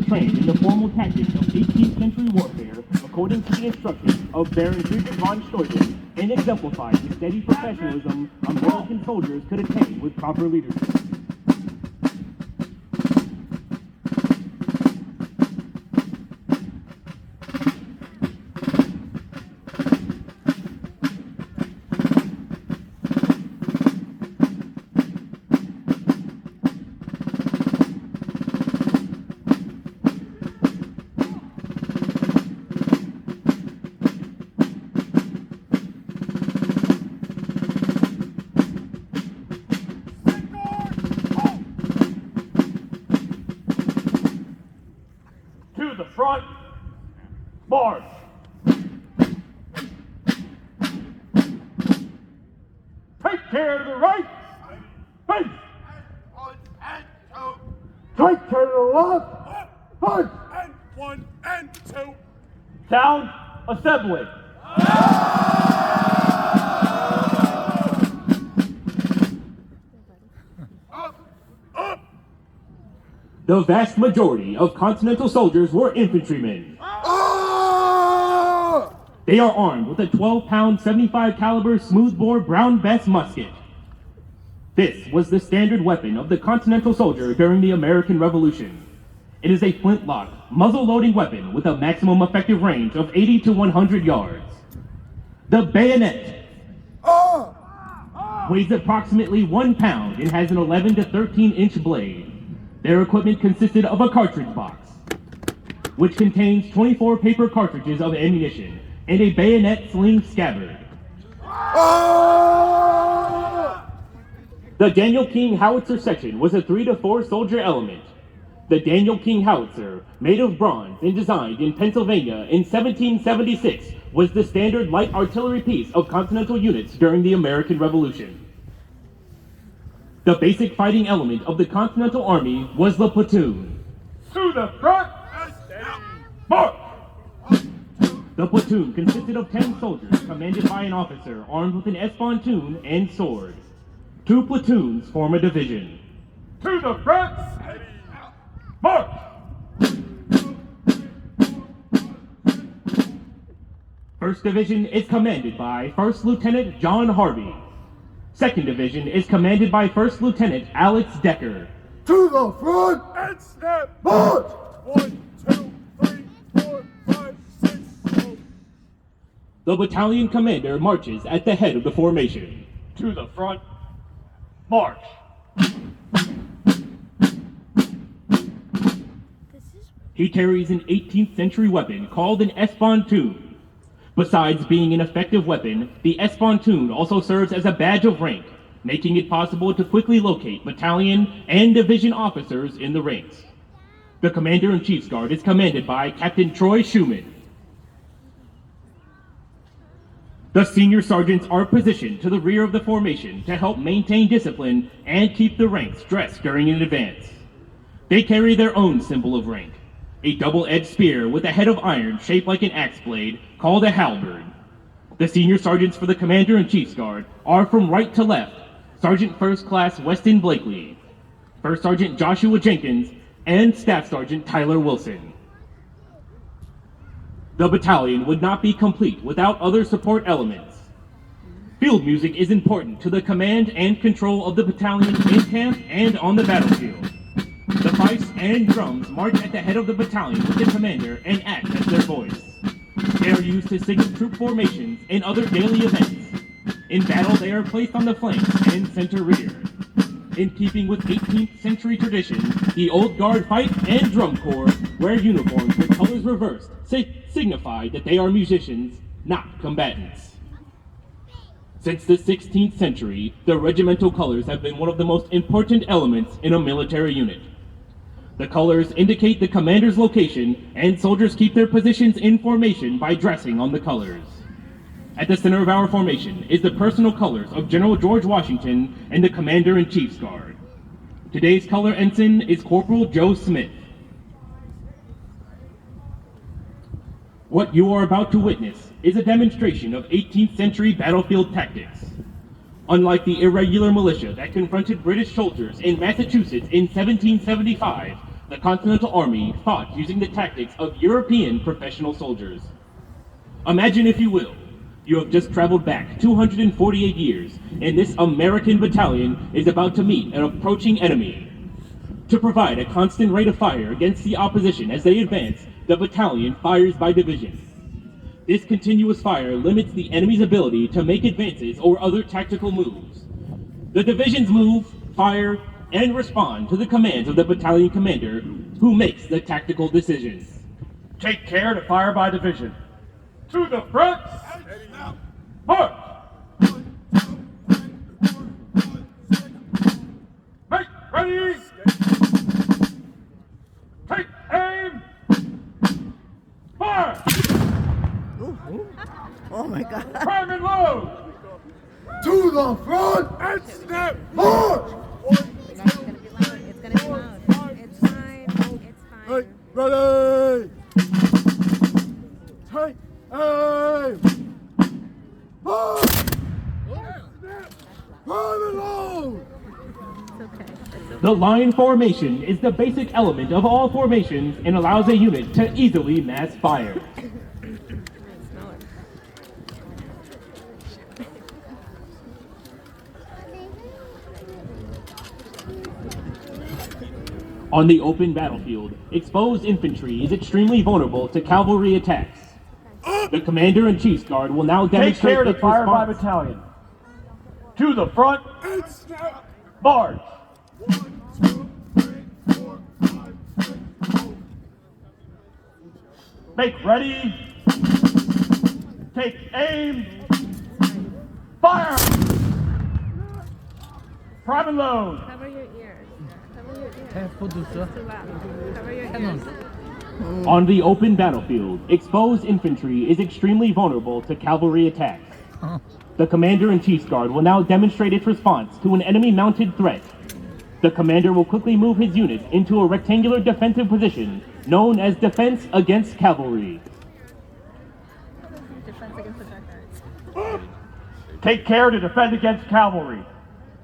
trained in the formal tactics of 18th century warfare according to the instructions of Baron Friedrich von Steuben and exemplified the steady professionalism American soldiers could attain with proper leadership. To the front, march! Take care to the right, face! Take care to the left, face! And 1 and 2. Sound assembly. The vast majority of Continental soldiers were infantrymen. They are armed with a 12-pound 75 caliber smoothbore Brown Bess musket. This was the standard weapon of the Continental soldier during the American Revolution. It is a flintlock, muzzle-loading weapon with a maximum effective range of 80 to 100 yards. The bayonet weighs approximately 1 pound and has an 11 to 13-inch blade. Their equipment consisted of a cartridge box, which contains 24 paper cartridges of ammunition and a bayonet sling scabbard. The Daniel King Howitzer section was a 3 to 4 soldier element. The Daniel King Howitzer, made of bronze and designed in Pennsylvania in 1776, was the standard light artillery piece of Continental units during the American Revolution. The basic fighting element of the Continental Army was the platoon. To the front, march! The platoon consisted of 10 soldiers commanded by an officer armed with an espontoon and sword. 2 platoons form a division. To the front, march! First Division is commanded by First Lieutenant John Harvey. Second Division is commanded by First Lieutenant Alex Decker. To the front, And snap! march! 1, 2, 3, 4, 5, 6, 7. The battalion commander marches at the head of the formation. To the front, march! He carries an 18th century weapon called an espontoon. Besides being an effective weapon, the espontoon also serves as a badge of rank, making it possible to quickly locate battalion and division officers in the ranks. The Commander-in-Chief's Guard is commanded by Captain Troy Schumann. The senior sergeants are positioned to the rear of the formation to help maintain discipline and keep the ranks dressed during an advance. They carry their own symbol of rank, a double-edged spear with a head of iron shaped like an axe blade called a halberd. The senior sergeants for the Commander-in-Chief's Guard are from right to left, Sergeant First Class Weston Blakely, First Sergeant Joshua Jenkins, and Staff Sergeant Tyler Wilson. The battalion would not be complete without other support elements. Field music is important to the command and control of the battalion in camp and on the battlefield. The fifes and drums march at the head of the battalion with the commander and act as their voice. They are used to signal troop formations and other daily events. In battle, they are placed on the flanks and center rear. In keeping with 18th century tradition, the Old Guard Fife and Drum Corps wear uniforms with colors reversed, signify that they are musicians, not combatants. Since the 16th century, the regimental colors have been one of the most important elements in a military unit. The colors indicate the commander's location, and soldiers keep their positions in formation by dressing on the colors. At the center of our formation is the personal colors of General George Washington and the Commander-in-Chief's Guard. Today's color ensign is Corporal Joe Smith. What you are about to witness is a demonstration of 18th century battlefield tactics. Unlike the irregular militia that confronted British soldiers in Massachusetts in 1775, the Continental Army fought using the tactics of European professional soldiers. Imagine, if you will, you have just traveled back 248 years, and this American battalion is about to meet an approaching enemy. To provide a constant rate of fire against the opposition as they advance, the battalion fires by division. This continuous fire limits the enemy's ability to make advances or other tactical moves. The divisions move, fire, and respond to the commands of the battalion commander, who makes the tactical decisions. Take care to fire by division. To the front. March. Make ready. Take aim. Fire. Oh my God. Prime and load. To the front and snap. March. It's gonna be loud. It's gonna be loud. It's fine. It's Hey, fine. ready. Take aim. March. Prime and load. It's okay. It's okay. The line formation is the basic element of all formations and allows a unit to easily mass fire. Smell it. On the open battlefield, exposed infantry is extremely vulnerable to cavalry attacks. The Commander-in-Chief's Guard will now Take demonstrate care to its fire by response. battalion. To the front. And snap. March. 1, 2, 3, 4, 5, 6, 7. Make ready. Take aim. Fire. Prime and load. Cover your ears. Cover your ears. It's too loud. Cover your ears. On the open battlefield, exposed infantry is extremely vulnerable to cavalry attacks. The Commander-in-Chief's Guard will now demonstrate its response to an enemy-mounted threat. The commander will quickly move his unit into a rectangular defensive position known as Defense Against Cavalry. Defense against the dark arts. Take care to defend against cavalry.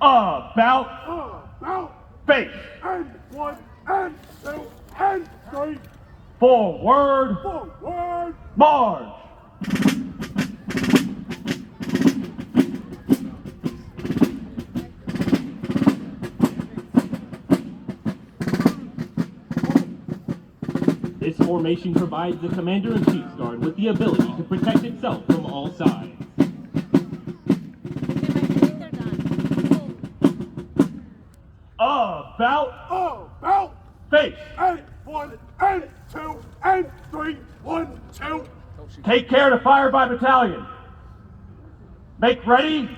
About. Out. Face. And 1, and 2, and 3. Forward. Forward. March. This formation provides the Commander-in-Chief's Guard with the ability to protect itself from all sides. About. Out. Face. And 1, and 2, and 3. 1, 2. Take care to fire by battalion. Make ready.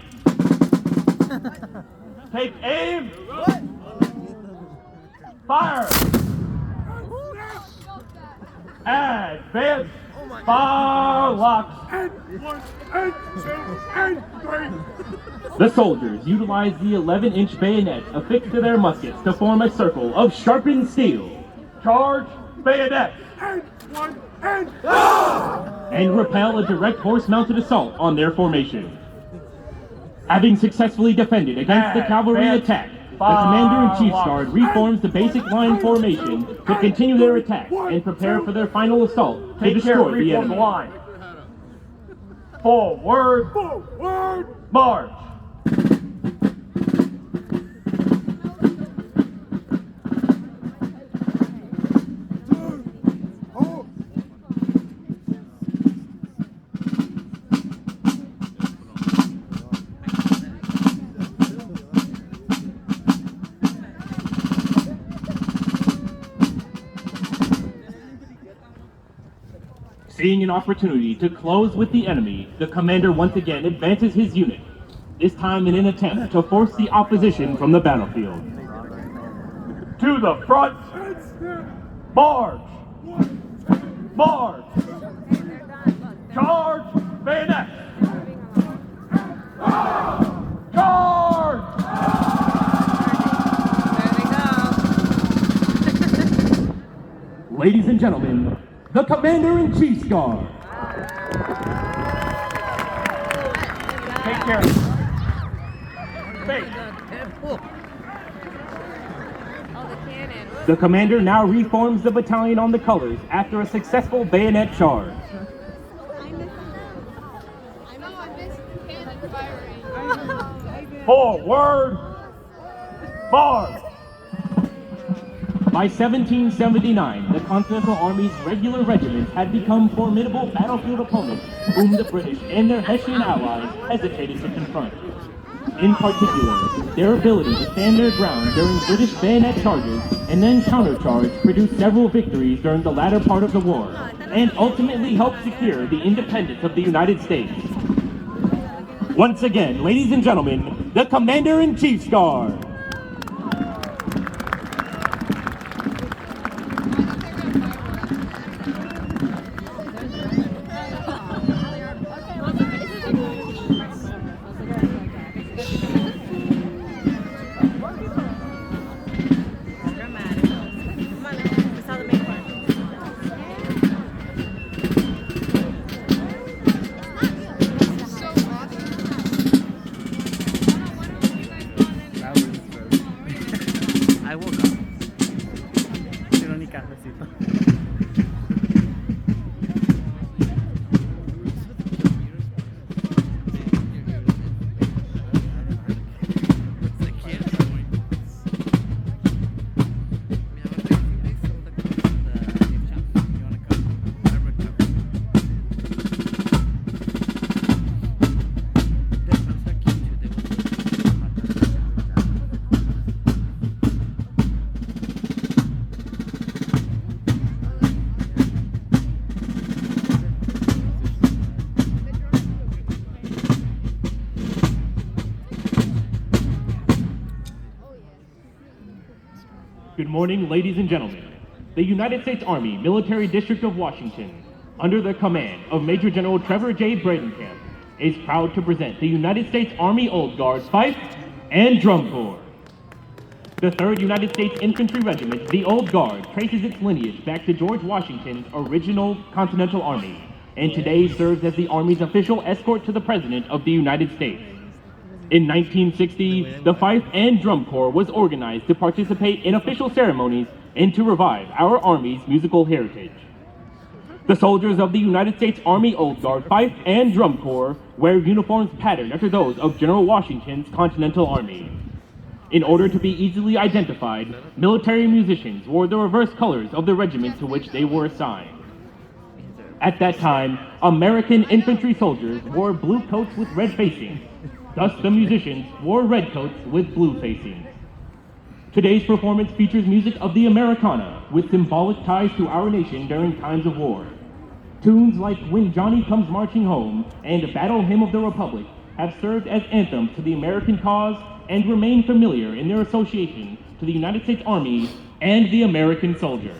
Take aim. Fire. Advance. Fire locks. And 1, and 2, and 3. The soldiers utilize the 11-inch bayonets affixed to their muskets to form a circle of sharpened steel Charge. Bayonet. And 1, and and repel a direct horse-mounted assault on their formation. Having successfully defended against the cavalry attack, the Commander-in-Chief's Guard reforms the basic line formation to continue their attack and prepare for their final assault to Take care to destroy the reform the enemy. line. Forward. forward. March. Seeing an opportunity to close with the enemy, the commander once again advances his unit, this time in an attempt to force the opposition from the battlefield. To the front. March. March. Charge. Bayonet. Charge. Ladies and gentlemen, the Commander-in-Chief's Guard. Take care. Face. Oh, the The commander now reforms the battalion on the colors after a successful bayonet charge. Forward! March! By 1779, the Continental Army's regular regiments had become formidable battlefield opponents whom the British and their Hessian allies hesitated to confront. In particular, their ability to stand their ground during British bayonet charges and then countercharge produced several victories during the latter part of the war, and ultimately helped secure the independence of the United States. Once again, ladies and gentlemen, the Commander-in-Chief's Guard. I woke up. Pero ni cafecito. Good morning, ladies and gentlemen. The United States Army Military District of Washington, under the command of Major General Trevor J. Bradenkamp, is proud to present the United States Army Old Guard Fife and Drum Corps. The 3rd United States Infantry Regiment, the Old Guard, traces its lineage back to George Washington's original Continental Army, and today serves as the Army's official escort to the President of the United States. In 1960, the Fife and Drum Corps was organized to participate in official ceremonies and to revive our Army's musical heritage. The soldiers of the United States Army Old Guard Fife and Drum Corps wear uniforms patterned after those of General Washington's Continental Army. In order to be easily identified, military musicians wore the reverse colors of the regiment to which they were assigned. At that time, American infantry soldiers wore blue coats with red facings. Thus, the musicians wore red coats with blue facings. Today's performance features music of the Americana with symbolic ties to our nation during times of war. Tunes like When Johnny Comes Marching Home and Battle Hymn of the Republic have served as anthems to the American cause and remain familiar in their association to the United States Army and the American soldier.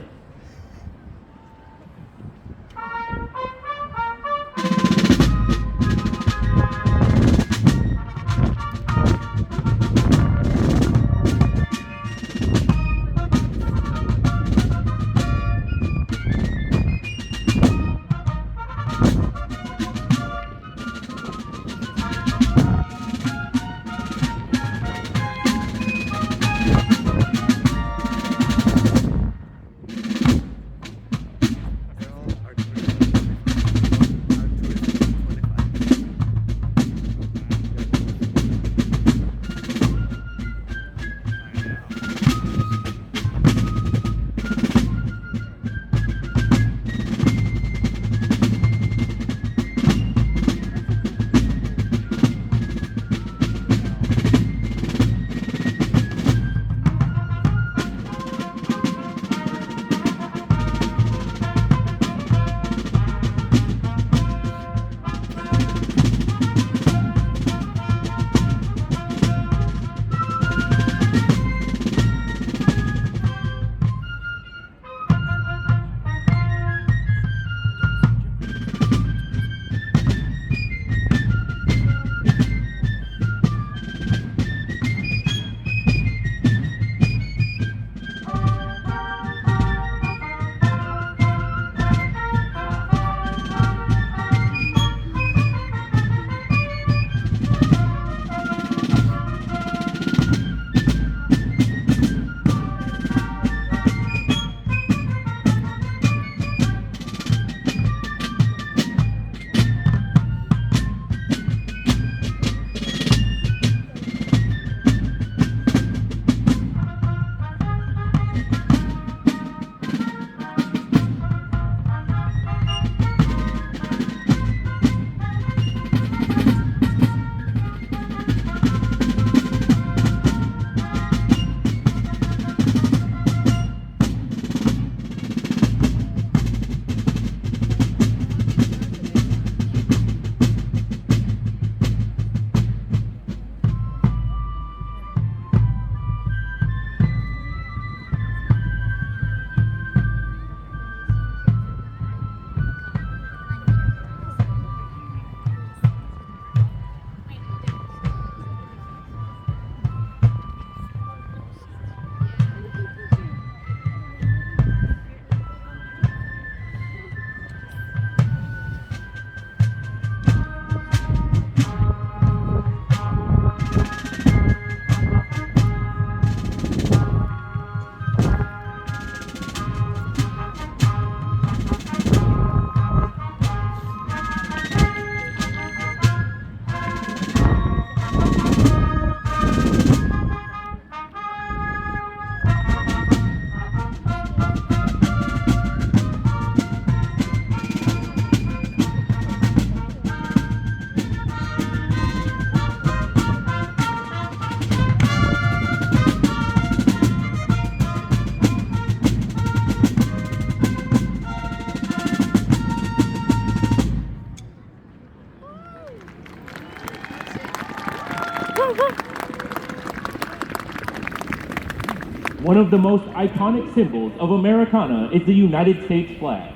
One of the most iconic symbols of Americana is the United States flag.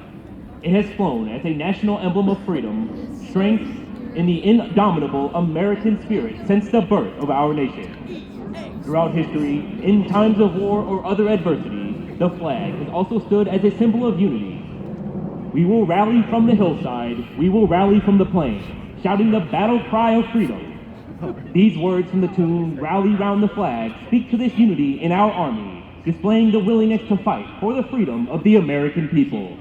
It has flown as a national emblem of freedom, strength, and the indomitable American spirit since the birth of our nation. Throughout history, in times of war or other adversity, the flag has also stood as a symbol of unity. We will rally from the hillside, we will rally from the plain, shouting the battle cry of freedom. These words from the tune, Rally Round the Flag, speak to this unity in our army, displaying the willingness to fight for the freedom of the American people.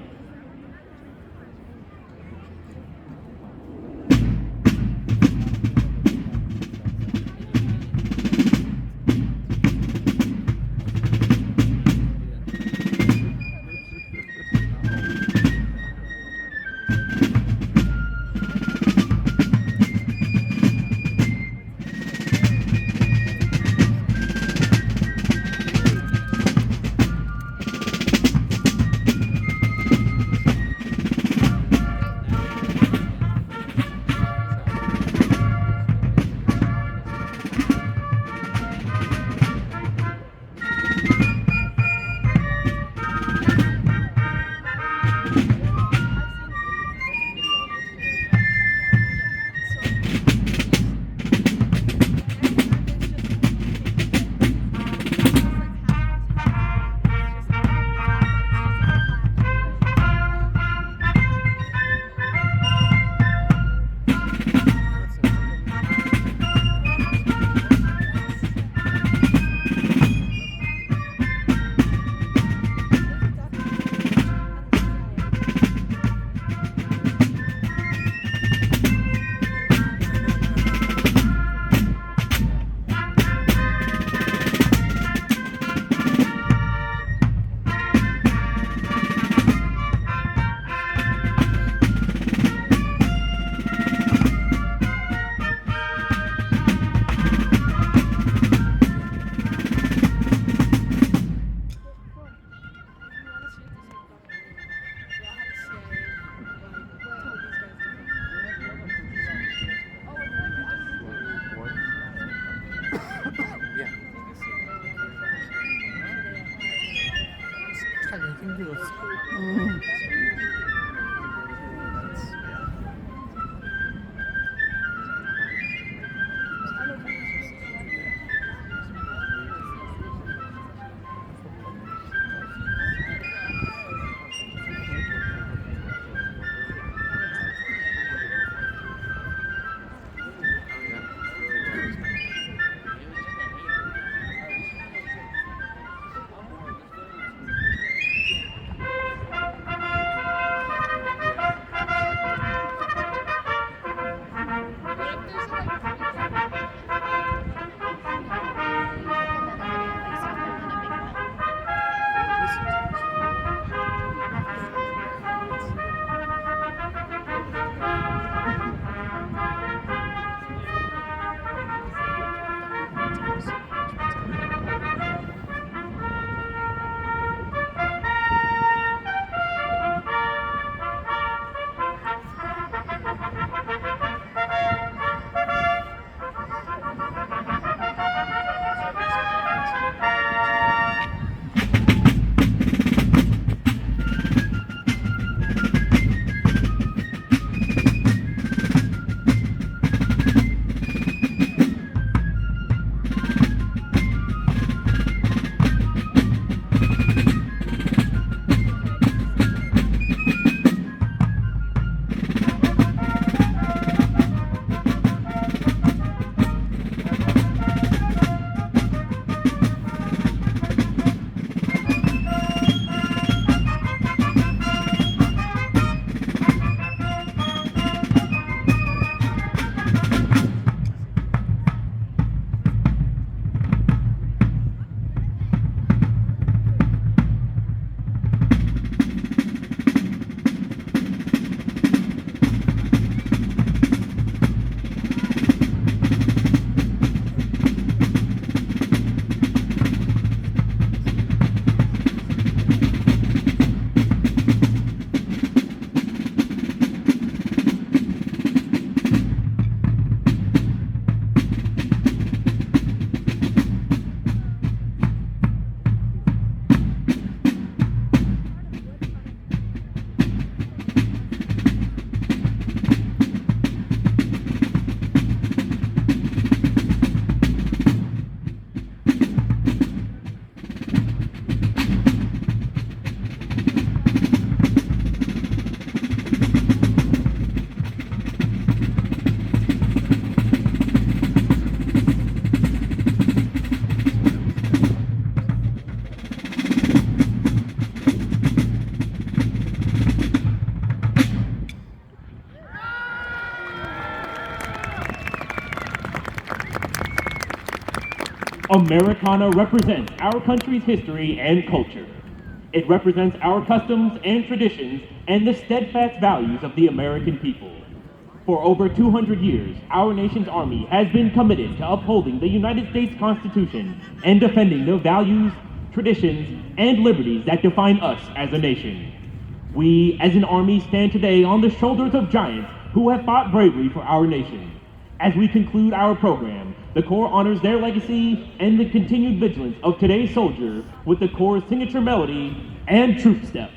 Americana represents our country's history and culture. It represents our customs and traditions and the steadfast values of the American people. For over 200 years, our nation's Army has been committed to upholding the United States Constitution and defending the values, traditions, and liberties that define us as a nation. We, as an Army, stand today on the shoulders of giants who have fought bravely for our nation. As we conclude our program, the Corps honors their legacy and the continued vigilance of today's soldier with the Corps' signature melody and troop step.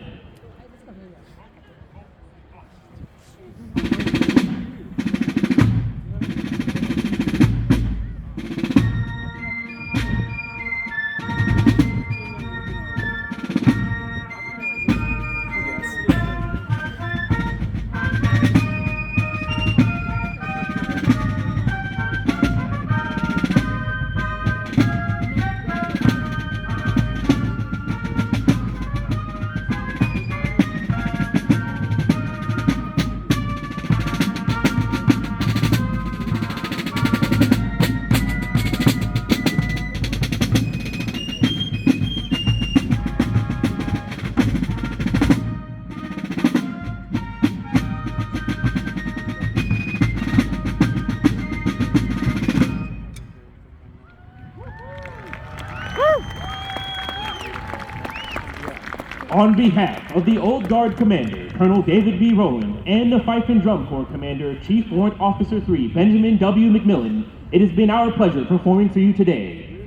On behalf of the Old Guard Commander, Colonel David B. Rowland, and the Fife and Drum Corps Commander, Chief Warrant Officer 3, Benjamin W. McMillan, it has been our pleasure performing for you today.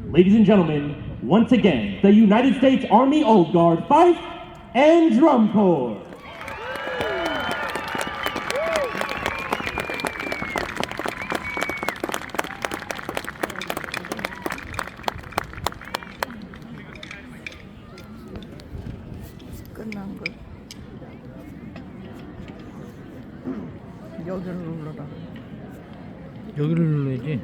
Ladies and gentlemen, once again, the United States Army Old Guard Fife and Drum Corps. 끝난 거. 여기를 눌러라. 여기를 눌러야지.